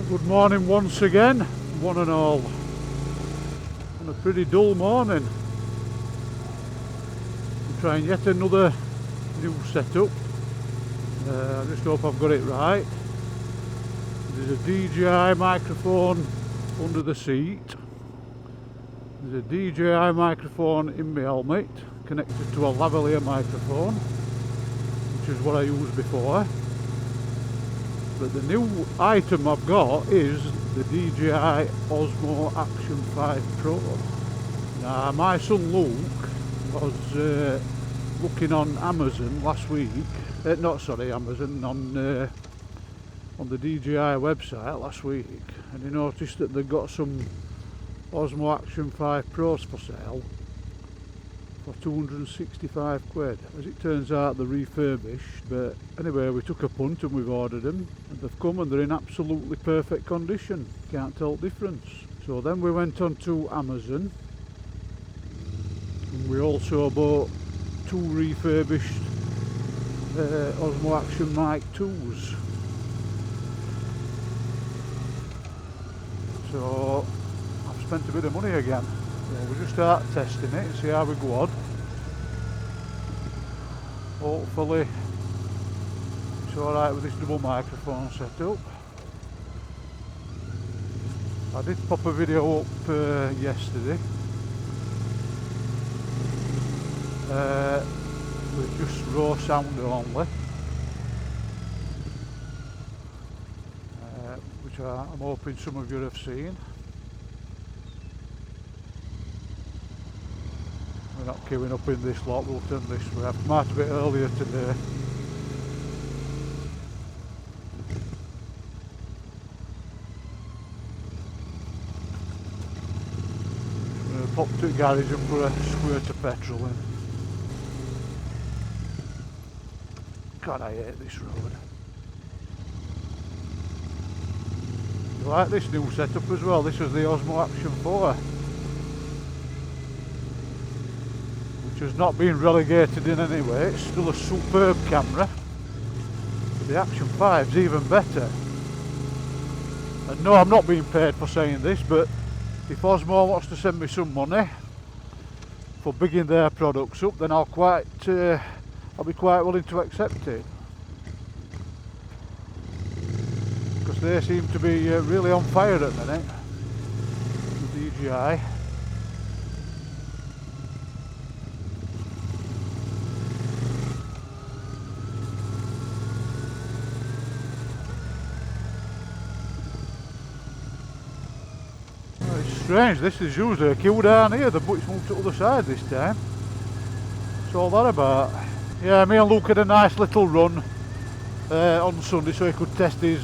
Good morning once again, one and all, on a pretty dull morning. I'm trying yet another new setup. I just hope I've got it right. There's a DJI microphone under the seat. There's a DJI microphone in my helmet connected to a lavalier microphone, which is what I used before. But the new item I've got is the DJI Osmo Action 5 Pro. Now my son Luke was looking on Amazon last week, Amazon, on the DJI website last week, and he noticed that they've got some Osmo Action 5 Pros for sale for 265 quid. As it turns out they're refurbished, but anyway we took a punt and we've ordered them, and they've come and they're in absolutely perfect condition, can't tell the difference. So then we went on to Amazon and we also bought two refurbished Osmo Action Mic 2s. So I've spent a bit of money again. We'll just start testing it and see how we go on. Hopefully it's alright with this double microphone setup. I did pop a video up yesterday with just raw sound only, which I'm hoping some of you have seen. We're not queuing up in this lot, we'll turn this way. I've come out a bit earlier today. I'm going to pop to the garage and put a squirt of petrol in. God, I hate this road. I like this new setup as well. This is the Osmo Action 4. Has not been relegated in any way. It's still a superb camera, but the Action 5 is even better. And no, I'm not being paid for saying this, but if Osmo wants to send me some money for bigging their products up, then I'll be quite willing to accept it, because they seem to be really on fire at the minute, the DJI. Strange, this is usually a queue down here, but it's moved to the other side this time. What's all that about? Yeah, me and Luke had a nice little run on Sunday so he could test his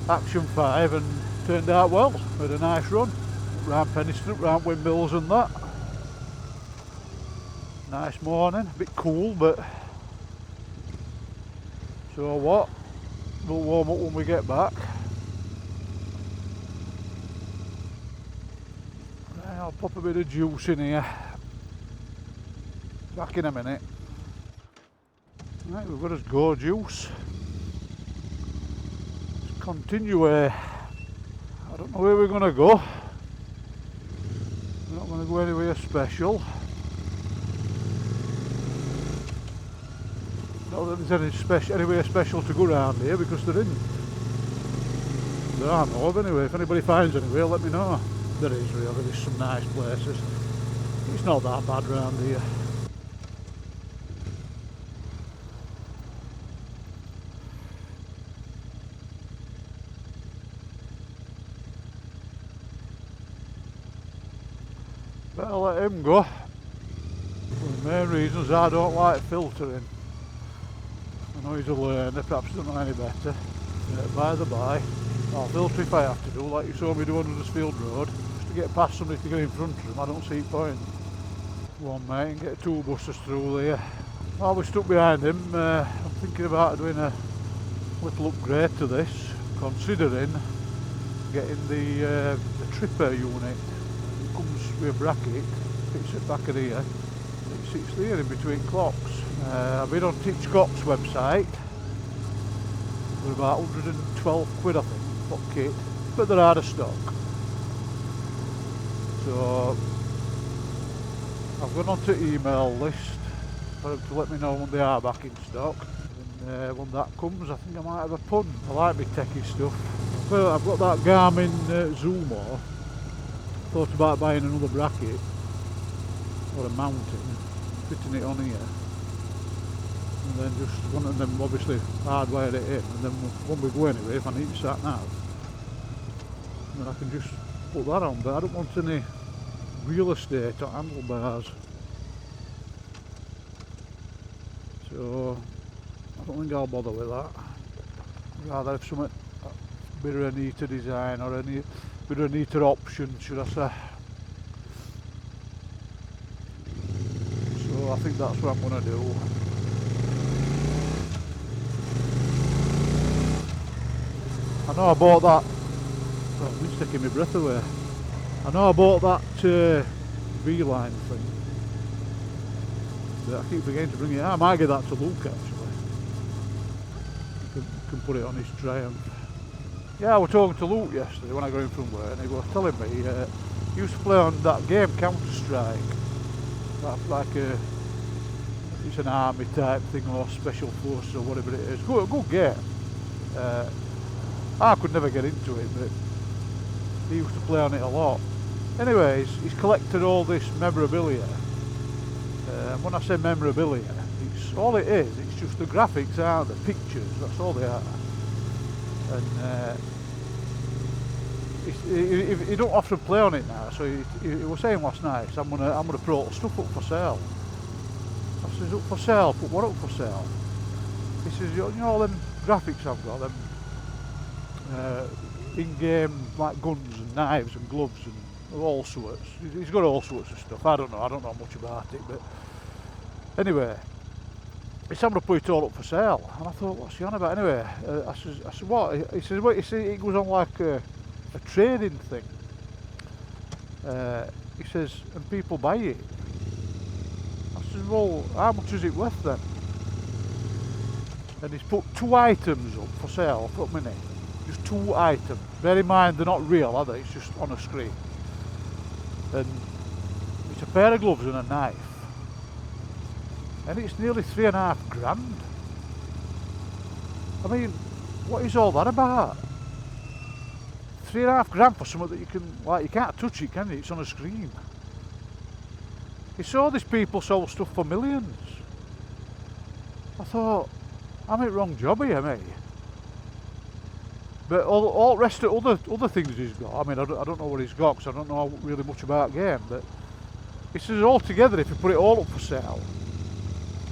Action 5, and turned out well. We had a nice run round Penistone, round Windmills and that. Nice morning, a bit cool, but so what? We'll warm up when we get back. I'll pop a bit of juice in here. Back in a minute. Right, we've got us go juice. Let's continue. I don't know where we're going to go. We're not going to go anywhere special. Not that there's anywhere special to go around here, because there isn't. There are no, anyway. If anybody finds anywhere, let me know. There is really, there's some nice places. It's not that bad round here. Better let him go. One of the main reasons I don't like filtering. I know he's a learner, perhaps doesn't know any better. By the by, I'll filter if I have to do, like you saw me do on Huddersfield Road. To get past somebody to get in front of them, I don't see point. One mate and get two buses through there. While we're stuck behind him, I'm thinking about doing a little upgrade to this, considering getting the tripper unit. It comes with a bracket, fits at the back of here. It sits there in between clocks. I've been on Hitchcock's website for about 112 quid I think, for kit. but they're out of stock. So I've gone onto email list for them to let me know when they are back in stock. And when that comes, I think I might have a pun. I like my techie stuff. Well, I've got that Garmin Zumo. Thought about buying another bracket or a mountain, fitting it on here, and then just one of them obviously hardwire it in, and then when we go anywhere, if I need to sat nav, then I can just put that on. But I don't want any real estate on handlebars, so I don't think I'll bother with that. Rather have something a bit of a neater design or a bit of a neater option, should I say. So I think that's what I'm going to do. I know I bought that. Oh, it's taking my breath away. I know I bought that V-line thing, but I keep forgetting to bring it out. I might get that to Luke actually. You can put it on his Triumph. Yeah, I was talking to Luke yesterday when I got in from work, and he was telling me he used to play on that game Counter-Strike. Like it's an army type thing or special forces or whatever it is. Good game. I could never get into it, but he used to play on it a lot. Anyways, he's collected all this memorabilia. When I say memorabilia, it's all it is. It's just the graphics, aren't the pictures. That's all they are. And he don't often play on it now. So he was saying last night, I'm gonna put all the stuff up for sale. I says, up for sale? Put what up for sale? He says, you know all them graphics I've got, them in-game like guns and knives and gloves and all sorts. He's got all sorts of stuff. I don't know much about it, but anyway, he said I'm going to put it all up for sale, and I thought, what's he on about? Anyway, I said what? He says, well, it goes on like a trading thing. He says, and people buy it. I said, well, how much is it worth then? And he's put 2 items up for sale, put money. Just 2 items. Bear in mind, they're not real, are they? It's just on a screen. And it's a pair of gloves and a knife. And it's nearly 3.5 grand. I mean, what is all that about? 3.5 grand for something that you can't touch it, can you? It's on a screen. You saw these people sold stuff for millions. I thought, I'm in the wrong job here, mate. But all the rest of other things he's got, I mean, I don't know what he's got, because I don't know really much about game, but he says all together, if you put it all up for sale,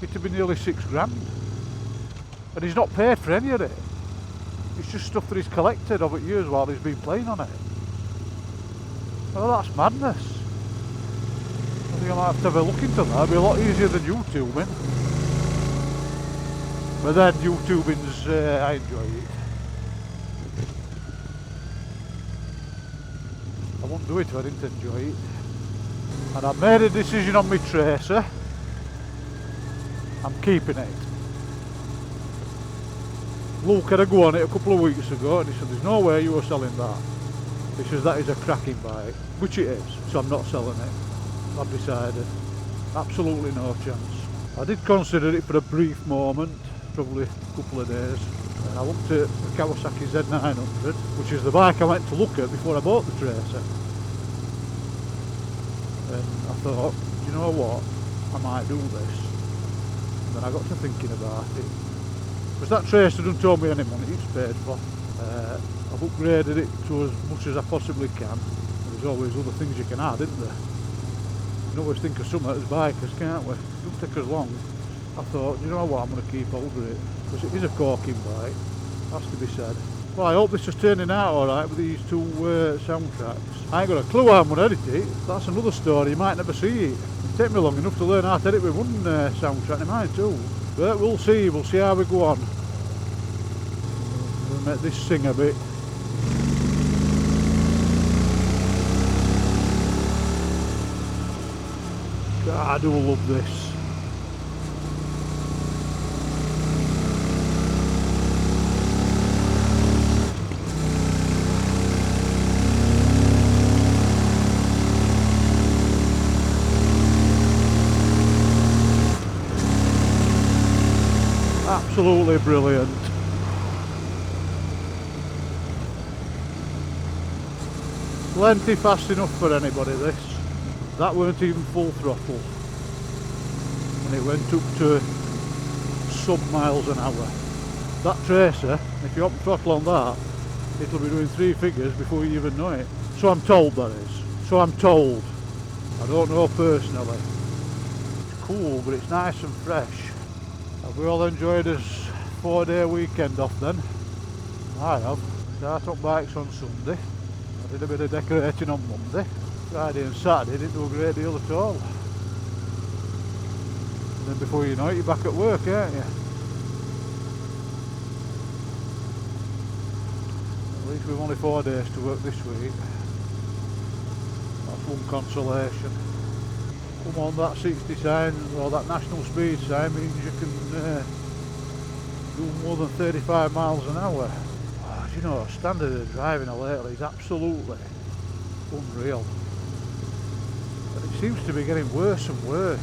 it'd be nearly 6 grand. And he's not paid for any of it. It's just stuff that he's collected over years while he's been playing on it. Well, that's madness. I think I might have to have a look into that. It'd be a lot easier than YouTubing. But then YouTubing's, I enjoy it. I wouldn't do it if I didn't enjoy it. And I've made a decision on my tracer. I'm keeping it. Luke had a go on it a couple of weeks ago and he said, there's no way you are selling that. He says, that is a cracking bike, which it is, so I'm not selling it. I've decided. Absolutely no chance. I did consider it for a brief moment, probably a couple of days. I looked at the Kawasaki Z900, which is the bike I went to look at before I bought the tracer. And I thought, you know what, I might do this. And then I got to thinking about it. Because that tracer doesn't tell me any money, it's paid for. I've upgraded it to as much as I possibly can. There's always other things you can add, isn't there? You can always think of something as bikers, can't we? It don't take us long. I thought, you know what, I'm going to keep hold of it. Because it is a corking bike, has to be said. Well, I hope this is turning out alright with these 2 soundtracks. I ain't got a clue how I'm going to edit it. That's another story, you might never see it. It'll take me long enough to learn how to edit with one soundtrack in mine too. But we'll see how we go on. We'll make this sing a bit. God, I do love this. absolutely brilliant. Plenty fast enough for anybody this. That weren't even full throttle. And it went up to sub miles an hour. That tracer, if you open throttle on that, it'll be doing 3 figures before you even know it. So I'm told, that is. So I'm told. I don't know personally. It's cool, but it's nice and fresh. Have we all enjoyed us 4-day weekend off then? I have. Start up bikes on Sunday. I did a bit of decorating on Monday. Friday and Saturday didn't do a great deal at all. And then before you know it, you're back at work, aren't you? At least we've only 4 days to work this week. That's one consolation. Come on, that 60 sign, or that national speed sign, means you can do more than 35 miles an hour. Oh, you know, standard of driving lately is absolutely unreal. And it seems to be getting worse and worse.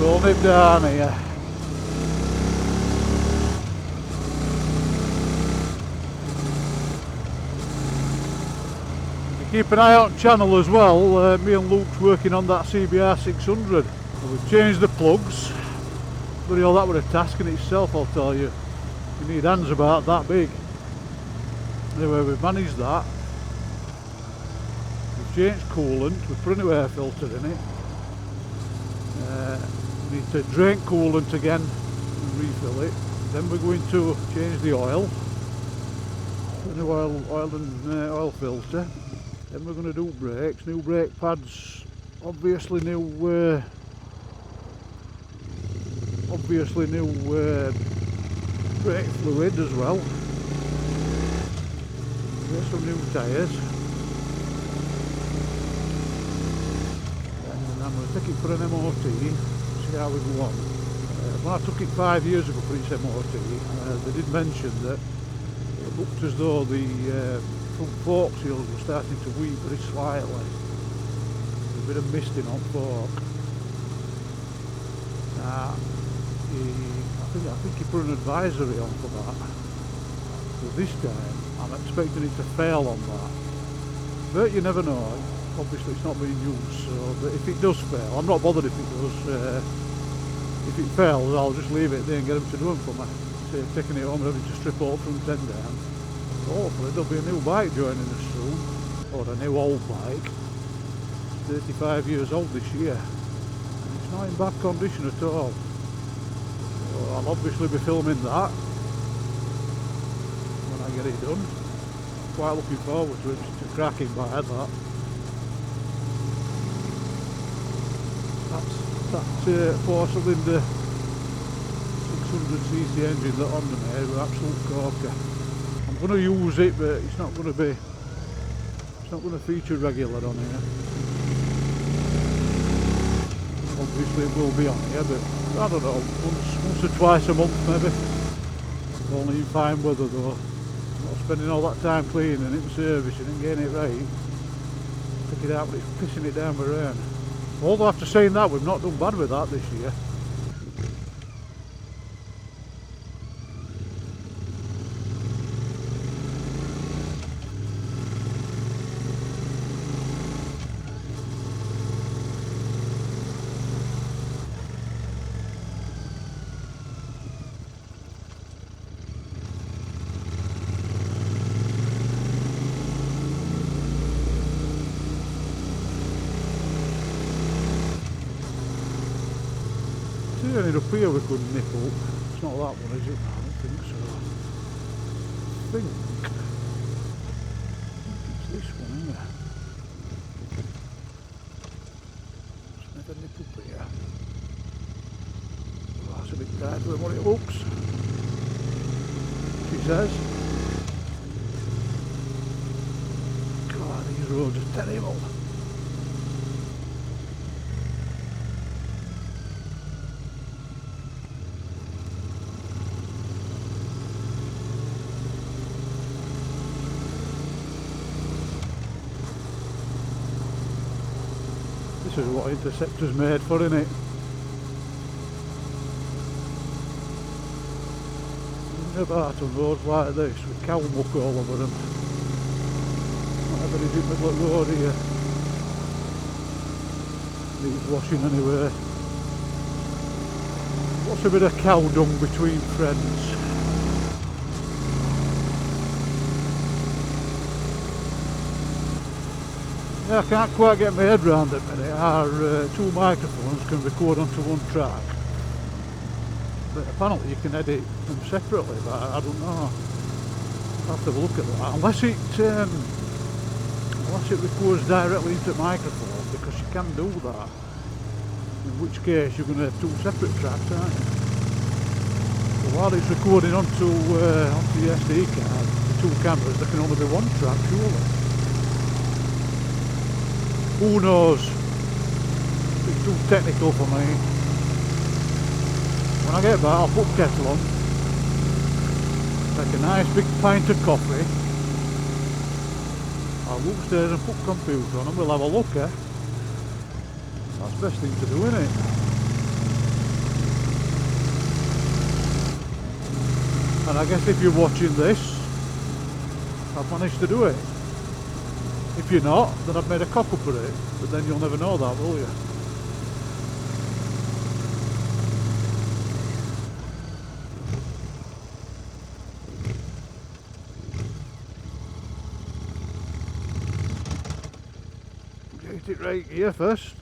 Roll it down here. Keep an eye out on channel as well. Me and Luke's working on that CBR 600. We've changed the plugs. But you know, that was a task in itself, I'll tell you. You need hands about that big. Anyway, we've managed that. We've changed coolant. We've put a new air filter in it. We need to drain coolant again and refill it. Then we're going to change the oil. The new oil and oil filter. Then we're going to do brakes, new brake pads, obviously new brake fluid as well. There's some new tyres. And I'm going to take it for an MOT, see how we go on. When I took it 5 years ago for its MOT, they did mention that it looked as though the front fork seals were starting to weep very slightly. There's a bit of misting on fork. I think he put an advisory on for that. So this time I'm expecting it to fail on that. But you never know. Obviously it's not being used, so but if it does fail, I'm not bothered if it does. If it fails, I'll just leave it there and get them to do them for me. Say, taking it home and having to strip all front end down. Hopefully there'll be a new bike joining us soon, or a new old bike. 35 years old this year, and it's not in bad condition at all. So I'll obviously be filming that when I get it done. Quite looking forward to it. It's a cracking bike, that. That 4-cylinder 600cc engine that Honda made was absolute corker. I'm going to use it, but it's not going to feature regular on here. Obviously it will be on here, but I don't know, once or twice a month maybe. Only in fine weather though. Not spending all that time cleaning it and servicing and getting it right. Pick it out, but it's pissing it down with rain. Although after saying that, we've not done bad with that this year. there anything up here we could nip up? It's not that one, is it? I don't think so. I think it's this one, isn't it? Let's never nip up here. Oh, that's a bit tighter than what it looks, she says. God, these roads are terrible. This is what Interceptor's made for, isn't it? About on roads like this with cow muck all over them. Not everybody's in the middle of the road here. Needs washing anyway. What's a bit of cow dung between friends? Yeah, I can't quite get my head round it, but our two microphones can record onto one track. But apparently you can edit them separately, but I don't know. I'll have to look at that. Unless it records directly into the microphone, because you can do that. In which case you're going to have two separate tracks, aren't you? But while it's recording onto the SD card, the two cameras, there can only be one track, surely. Who knows? It's too technical for me. When I get back, I'll put kettle on, take a nice big pint of coffee, I'll go upstairs and put computer on and we'll have a look, eh? That's the best thing to do, isn't it? And I guess if you're watching this, I've managed to do it. If you're not, then I've made a cock up of it, but then you'll never know that, will you? Get it right here first.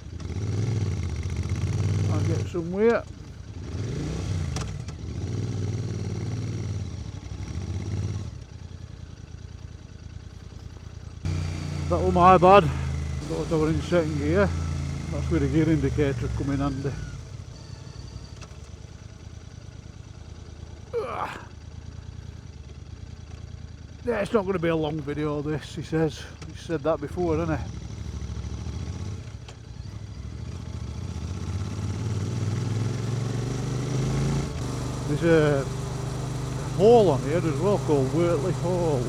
I'll get somewhere. That was my bad. I thought I were in second gear. That's where the gear indicator come in handy. Yeah, it's not going to be a long video this, he says. He's said that before, hasn't he? There's a hole on here as well called Wortley Hall,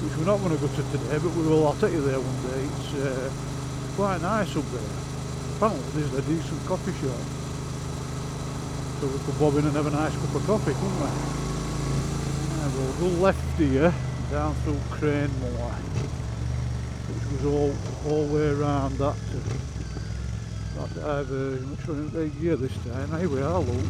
which we're not going to go to today, but we will. I'll take you there one day. It's quite nice up there. Apparently there's a decent coffee shop, so we could bob in and have a nice cup of coffee, couldn't we? Yeah, we'll go left here, down through Crane Moor, which was all the way around that diversion. Which one they gear this time? Here we are, look.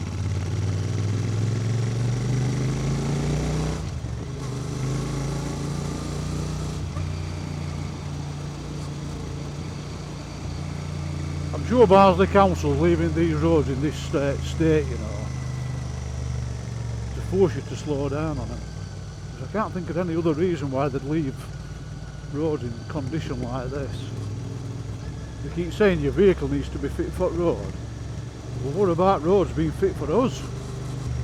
I'm sure Barnsley Council leaving these roads in this state, you know, to force you to slow down on them. Because I can't think of any other reason why they'd leave roads in condition like this. They keep saying your vehicle needs to be fit for road. Well, what about roads being fit for us?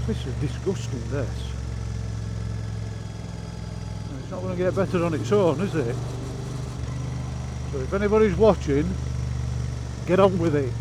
This is disgusting, this. And it's not going to get better on its own, is it? So if anybody's watching, get on with it.